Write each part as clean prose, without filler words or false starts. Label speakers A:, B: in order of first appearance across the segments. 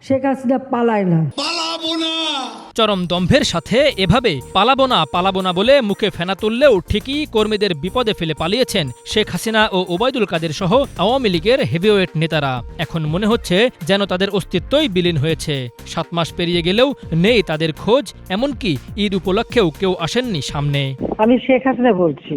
A: শেখ হাসিনা পালায় না।
B: চরম দম্ভের সাথে এভাবে পালাবো না বলে মুখে ফেনা তুললেও ঠিকই কর্মীদের বিপদে ফেলে পালিয়েছেন শেখ হাসিনা ও ওবায়দুল কাদের সহ আওয়ামী লীগের হেভিওয়েট নেতারা। এখন মনে হচ্ছে যেন তাদের অস্তিত্বই বিলীন হয়েছে। 7 মাস পেরিয়ে গেলেও নেই তাদের খোঁজ, এমনকি ঈদ উপলক্ষেও কেউ আসেননি সামনে।
A: আমি শেখ হাসিনা বলছি,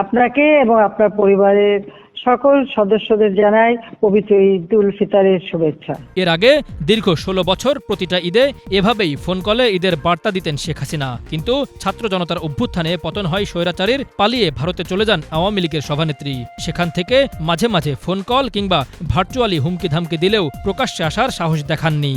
A: আপনাকে এবং আপনার পরিবারের সকল সদস্যদের জানাই পবিত্র ঈদ উল ফিতরের শুভেচ্ছা।
B: এর আগে দীর্ঘ 16 বছর প্রতিটা ঈদে এভাবেই ফোন কলে ঈদের বার্তা দিতেন শেখ হাসিনা। কিন্তু ছাত্র জনতার অভ্যুত্থানে পতন হয় স্বৈরাচারীর, পালিয়ে ভারতে চলে যান আওয়ামী লীগের সভানেত্রী। সেখান থেকে মাঝে মাঝে ফোন কল কিংবা ভার্চুয়ালি হুমকি ধামকি দিলেও প্রকাশ্যে আসার সাহস দেখাননি।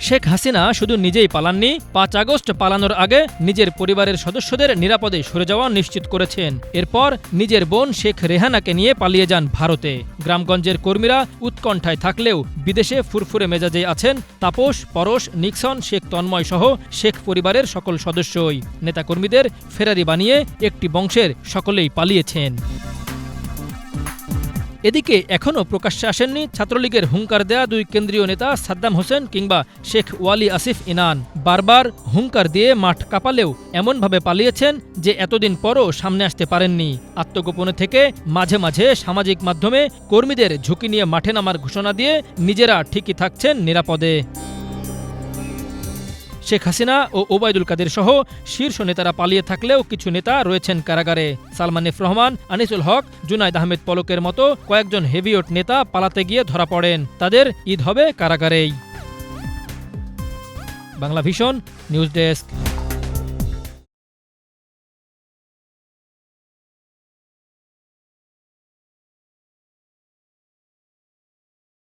B: শেখ হাসিনা শুধু নিজেই পালাননি, 5 আগস্ট পালানোর আগে নিজের পরিবারের সদস্যদের নিরাপদে সরে যাওয়া নিশ্চিত করেছেন। এরপর নিজের বোন শেখ রেহানাকে নিয়ে পালিয়ে যান ভারতে। গ্রামগঞ্জের কর্মীরা উৎকণ্ঠায় থাকলেও বিদেশে ফুরফুরে মেজাজে আছেন তাপস, পরশ, নিক্সন, শেখ তন্ময় সহ শেখ পরিবারের সকল সদস্যই। নেতাকর্মীদের ফেরারি বানিয়ে একটি বংশের সকলেই পালিয়েছেন। এদিকে এখনও প্রকাশ্যে আসেননি ছাত্রলীগের হুঙ্কার দেয়া 2 কেন্দ্রীয় নেতা সাদ্দাম হোসেন কিংবা শেখ ওয়ালি আসিফ ইনান। বারবার হুঙ্কার দিয়ে মাঠ কাঁপালেও এমনভাবে পালিয়েছেন যে এতদিন পরও সামনে আসতে পারেননি। আত্মগোপনে থেকে মাঝে মাঝে সামাজিক মাধ্যমে কর্মীদের ঝুঁকি নিয়ে মাঠে নামার ঘোষণা দিয়ে নিজেরা ঠিকই থাকছেন নিরাপদে। শেখ হাসিনা ও ওবায়দুল কাদের সহ শীর্ষ নেতারা পালিয়ে থাকলেও কিছু নেতা রয়েছেন কারাগারে। সালমান এফ রহমান, আনিসুল হক, জুনাইদ আহমেদ পলকের মতো কয়েকজন হেভিওয়েট নেতা পালাতে গিয়ে ধরা পড়েন। তাদের ঈদ হবে কারাগারেই। Bangla vision news desk.